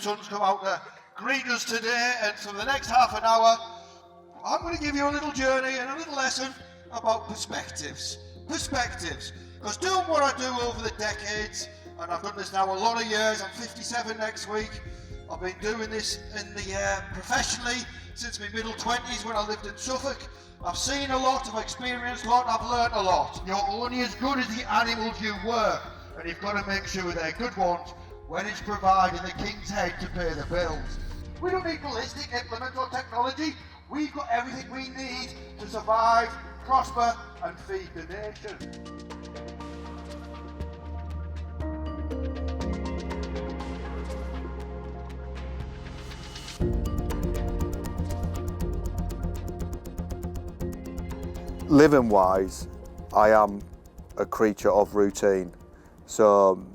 sun's come out to greet us today, and for the next half an hour, I'm going to give you a little journey and a little lesson about perspectives. Perspectives. Because doing what I do over the decades, and I've done this now a lot of years, I'm 57 next week, I've been doing this professionally since my middle 20s when I lived in Suffolk. I've seen a lot, I've experienced a lot, I've learnt a lot. You're only as good as the animals you work, and you've got to make sure they're good ones when it's providing the king's head to pay the bills. We don't need ballistic implements or technology. We've got everything we need to survive, prosper, and feed the nation. Living wise, I am a creature of routine. So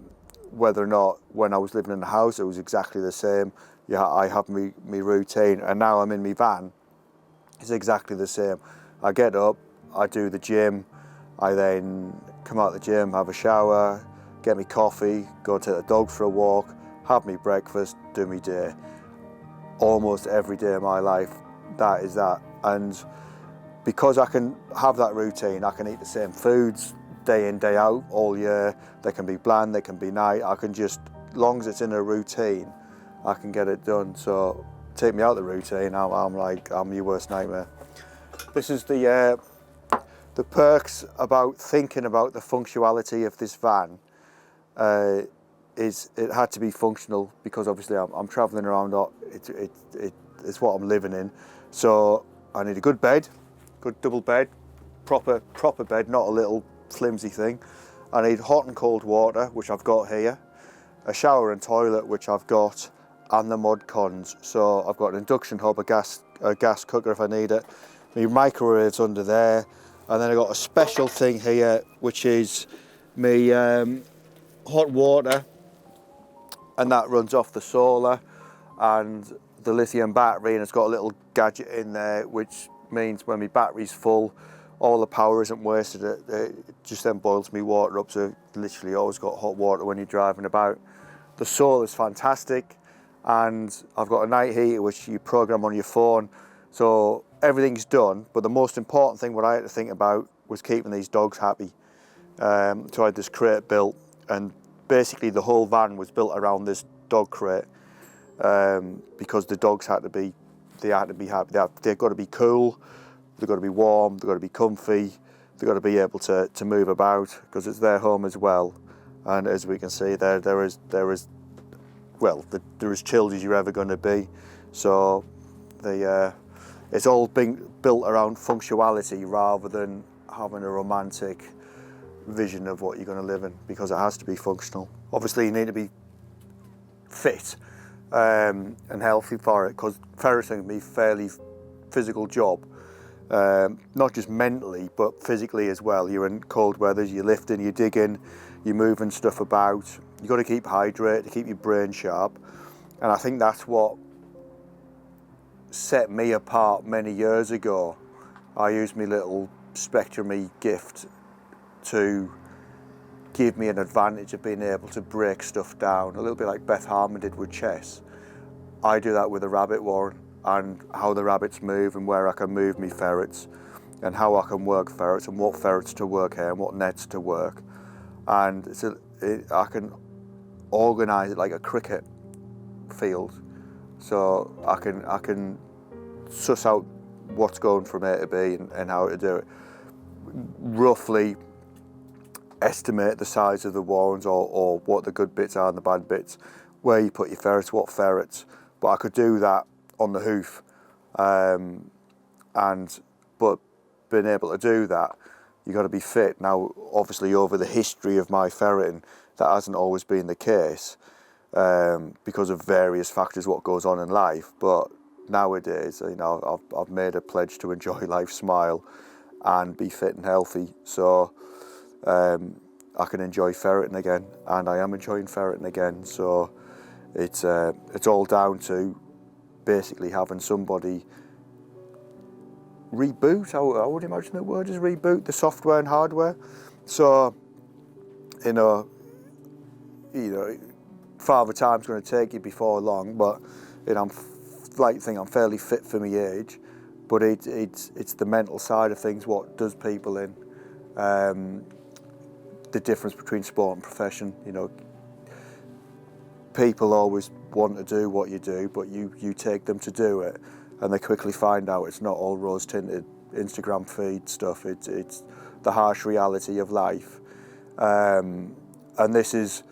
whether or not when I was living in the house, it was exactly the same. Yeah, I have me routine, and now I'm in my van, it's exactly the same. I get up, I do the gym, I then come out of the gym, have a shower, get me coffee, go take the dogs for a walk, have me breakfast, do me day. Almost every day of my life, that is that. And because I can have that routine, I can eat the same foods day in, day out, all year. They can be bland, they can be nice. I can just, as long as it's in a routine, I can get it done. So take me out of the routine, I'm your worst nightmare. This is the perks about thinking about the functionality of this van. Is it had to be functional because obviously I'm travelling around. It's what I'm living in. So I need a good bed. Good double bed, proper bed, not a little flimsy thing. I need hot and cold water, which I've got here, a shower and toilet, which I've got, and the mod cons. So I've got an induction hob, a gas cooker if I need it, my microwaves under there, and then I've got a special thing here, which is my hot water, and that runs off the solar and the lithium battery, and it's got a little gadget in there, which means when my battery's full, all the power isn't wasted. It just then boils me water up, so literally always got hot water when you're driving about. The solar's fantastic, and I've got a night heater which you program on your phone, so everything's done. But the most important thing what I had to think about was keeping these dogs happy. So I had this crate built, and basically the whole van was built around this dog crate, because the dogs had to be happy. They've got to be cool, they've got to be warm, they've got to be comfy, they've got to be able to move about because it's their home as well. And as we can see, they're as chilled as you're ever going to be. So it's all being built around functionality rather than having a romantic vision of what you're going to live in, because it has to be functional. Obviously, you need to be fit and healthy for it, because ferreting can be a fairly physical job, not just mentally but physically as well. You're in cold weather, you're lifting, you're digging, you're moving stuff about. You've got to keep hydrated to keep your brain sharp, and I think that's what set me apart many years ago. I used my little Spectrum gift to give me an advantage of being able to break stuff down, a little bit like Beth Harmon did with chess. I do that with a rabbit warren, and how the rabbits move and where I can move me ferrets, and how I can work ferrets and what ferrets to work here and what nets to work. And I can organise it like a cricket field, so I can suss out what's going from A to B and how to do it. Roughly estimate the size of the warrens or what the good bits are and the bad bits, where you put your ferrets, what ferrets. But I could do that on the hoof, but being able to do that, you got to be fit. Now, obviously, over the history of my ferreting, that hasn't always been the case because of various factors, what goes on in life. But nowadays, I've made a pledge to enjoy life, smile, and be fit and healthy. So I can enjoy ferreting again, and I am enjoying ferreting again. So it's all down to basically having somebody reboot. I would imagine the word is reboot the software and hardware. So Father Time's going to take you before long, but I'm like to think I'm fairly fit for my age. But it's the mental side of things. What does people in? The difference between sport and profession. You know, people always want to do what you do, but you take them to do it, and they quickly find out it's not all rose-tinted Instagram feed stuff. It's the harsh reality of life, and this is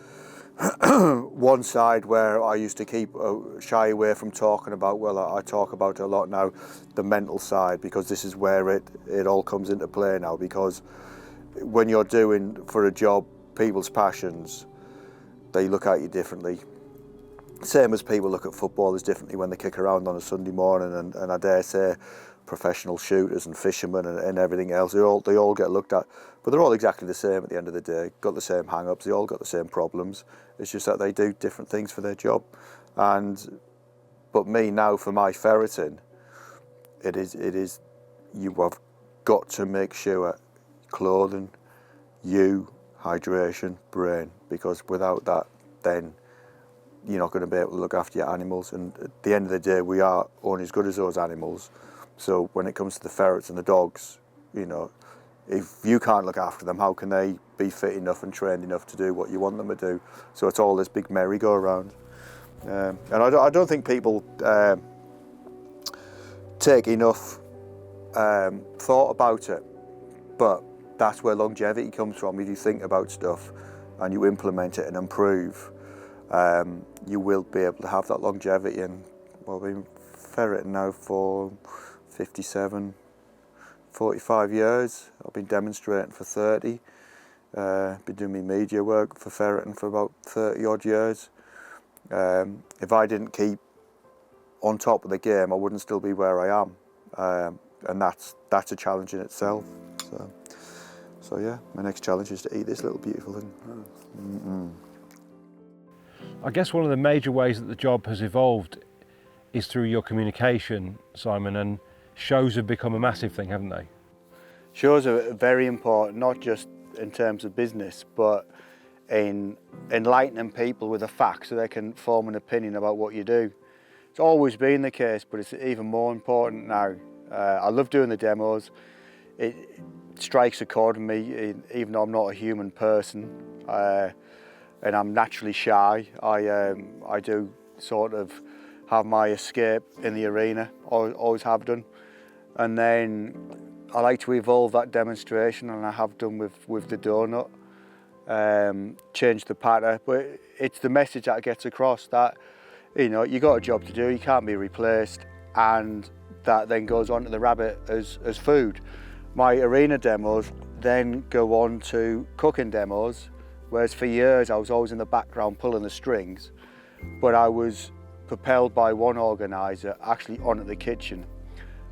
one side where I used to keep shy away from talking about. Well, I talk about it a lot now, the mental side, because this is where it all comes into play now. Because when you're doing for a job people's passions, they look at you differently. Same as people look at footballers differently when they kick around on a Sunday morning, and I dare say professional shooters and fishermen and everything else, they all get looked at, but they're all exactly the same at the end of the day, got the same hang-ups, they all got the same problems. It's just that they do different things for their job. But me now, for my ferreting, it is you have got to make sure clothing, hydration, brain, because without that, then you're not going to be able to look after your animals. And at the end of the day, we are only as good as those animals. So when it comes to the ferrets and the dogs, you know, if you can't look after them, how can they be fit enough and trained enough to do what you want them to do? So it's all this big merry-go-round. And I don't think people take enough thought about it, but that's where longevity comes from. If you think about stuff and you implement it and improve, you will be able to have that longevity. And well, I've been ferreting now for 57, 45 years. I've been demonstrating for 30. Been doing my media work for ferreting for about 30 odd years. If I didn't keep on top of the game, I wouldn't still be where I am. And that's a challenge in itself. So yeah, my next challenge is to eat this little beautiful thing. I guess one of the major ways that the job has evolved is through your communication, Simon, and shows have become a massive thing, haven't they? Shows are very important, not just in terms of business, but in enlightening people with the facts so they can form an opinion about what you do. It's always been the case, but it's even more important now. I love doing the demos. It strikes a chord with me, even though I'm not a human person, and I'm naturally shy. I do sort of have my escape in the arena, always have done. And then I like to evolve that demonstration, and I have done with the donut, change the pattern, but it's the message that gets across that, you know, you got a job to do, you can't be replaced, and that then goes on to the rabbit as food. My arena demos then go on to cooking demos, whereas for years I was always in the background pulling the strings, but I was propelled by one organiser actually on at the kitchen,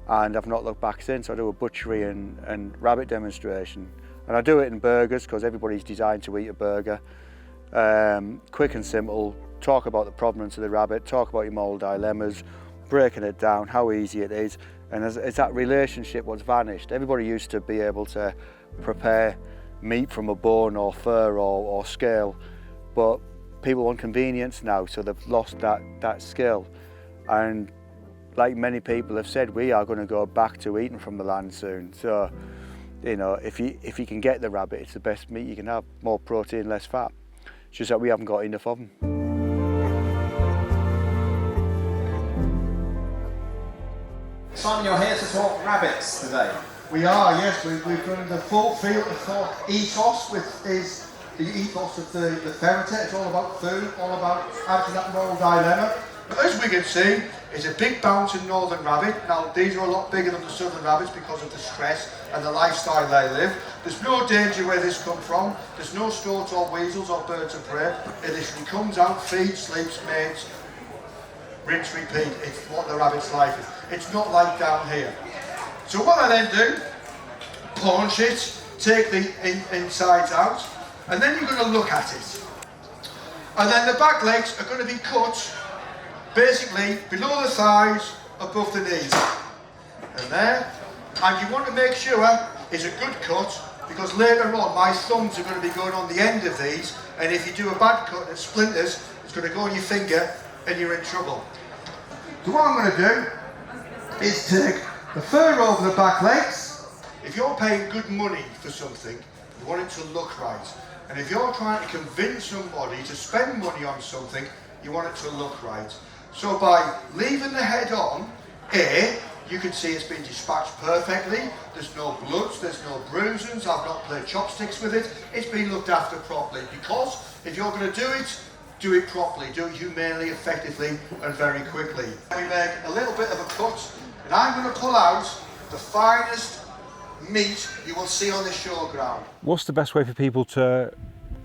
and I've not looked back since. I do a butchery and rabbit demonstration, and I do it in burgers because everybody's designed to eat a burger. Quick and simple, talk about the provenance of the rabbit, talk about your moral dilemmas, breaking it down, how easy it is, and it's that relationship what's vanished. Everybody used to be able to prepare meat from a bone or fur or scale, but people want convenience now, so they've lost that skill. And like many people have said, we are going to go back to eating from the land soon. So, you know, if you can get the rabbit, it's the best meat you can have, more protein, less fat. It's just that we haven't got enough of them. Simon, you're here to talk rabbits today. We are, yes. We've done the full field of thought ethos, which is the ethos of the ferreter. It's all about food, all about answering that moral dilemma. But as we can see, it's a big bouncing northern rabbit. Now, these are a lot bigger than the southern rabbits because of the stress and the lifestyle they live. There's no danger where this comes from. There's no stoats or weasels or birds of prey. It literally comes out, feeds, sleeps, mates, rinse, repeat. It's what the rabbit's life is. It's not like down here. So what I then do, paunch it, take the insides out, and then you're going to look at it. And then the back legs are going to be cut basically below the thighs, above the knees. And there. And you want to make sure it's a good cut, because later on my thumbs are going to be going on the end of these, and if you do a bad cut, it splinters, It's going to go on your finger and you're in trouble. So what I'm going to do is take the fur over the back legs. If you're paying good money for something, you want it to look right. And if you're trying to convince somebody to spend money on something, you want it to look right. So by leaving the head on here, you can see it's been dispatched perfectly. There's no bloods, there's no bruisings, I've not played chopsticks with it. It's been looked after properly, because if you're going to do it properly, do it humanely, effectively and very quickly. We make a little bit of a cut, and I'm going to pull out the finest meat you will see on the showground. What's the best way for people to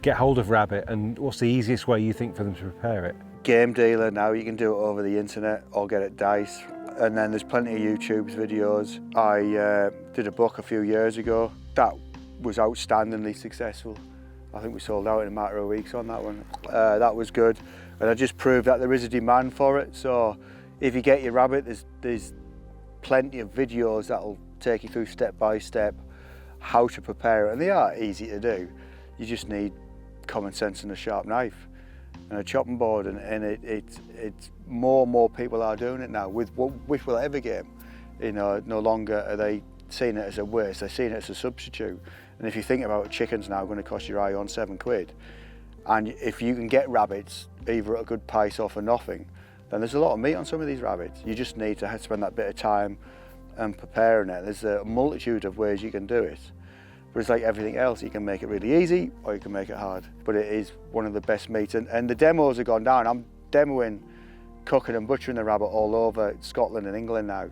get hold of rabbit, and what's the easiest way you think for them to prepare it? Game dealer now, you can do it over the internet or get it diced. And then there's plenty of YouTube's videos. I did a book a few years ago that was outstandingly successful. I think we sold out in a matter of weeks on that one. That was good, and I just proved that there is a demand for it. So if you get your rabbit, there's plenty of videos that'll take you through step by step how to prepare it, and they are easy to do. You just need common sense and a sharp knife and a chopping board, and it's more and more people are doing it now with whatever game. You know, no longer are they seeing it as a waste, they're seeing it as a substitute. And if you think about it, chicken's now going to cost your eye on £7, and if you can get rabbits either at a good price or for nothing, then there's a lot of meat on some of these rabbits. You just need to spend that bit of time and preparing it. There's a multitude of ways you can do it. But it's like everything else, you can make it really easy or you can make it hard. But it is one of the best meats, and the demos have gone down. I'm demoing cooking and butchering the rabbit all over Scotland and England now.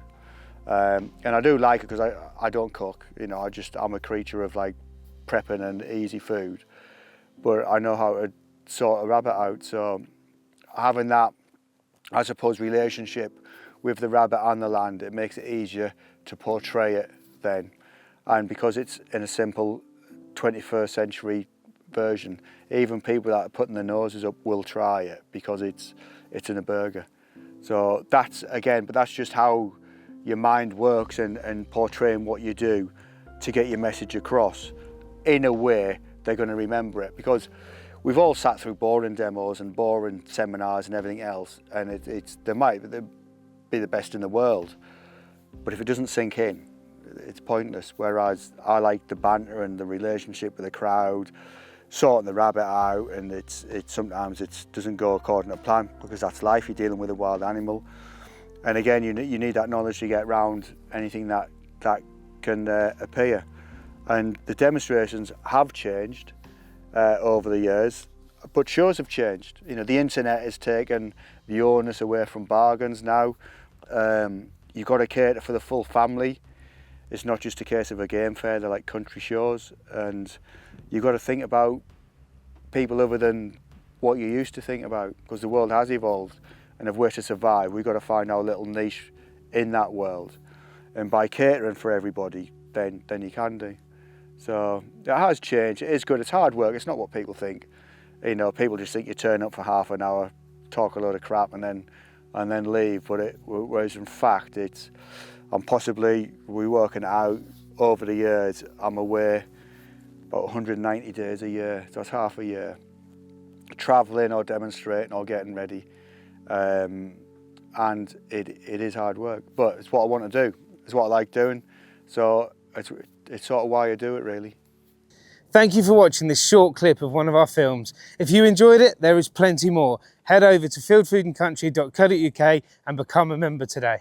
And I do like it because I don't cook, you know, I'm a creature of like prepping and easy food. But I know how to sort a rabbit out, so having that, I suppose, relationship with the rabbit and the land, it makes it easier to portray it then. And because it's in a simple 21st century version, even people that are putting their noses up will try it because it's in a burger. So that's, again, but that's just how your mind works, and portraying what you do to get your message across in a way they're going to remember it. Because we've all sat through boring demos and boring seminars and everything else, and they might be the best in the world, but if it doesn't sink in, it's pointless. Whereas I like the banter and the relationship with the crowd, sorting the rabbit out, and sometimes it doesn't go according to plan, because that's life. You're dealing with a wild animal, and again, you need that knowledge to get around anything that can appear. And the demonstrations have changed over the years, but shows have changed. You know, the internet has taken the onus away from bargains now. You've got to cater for the full family. It's not just a case of a game fair, they're like country shows, and you've got to think about people other than what you used to think about, because the world has evolved, and if we're to survive, we've got to find our little niche in that world. And by catering for everybody, then you can do. So it has changed. It is good. It's hard work. It's not what people think. You know, people just think you turn up for half an hour, talk a load of crap, and then leave. But whereas in fact, we're working it out over the years. I'm away about 190 days a year, so it's half a year, travelling or demonstrating or getting ready, and it is hard work. But it's what I want to do. It's what I like doing. So it's sort of why I do it, really. Thank you for watching this short clip of one of our films. If you enjoyed it, there is plenty more. Head over to fieldfoodandcountry.co.uk and become a member today.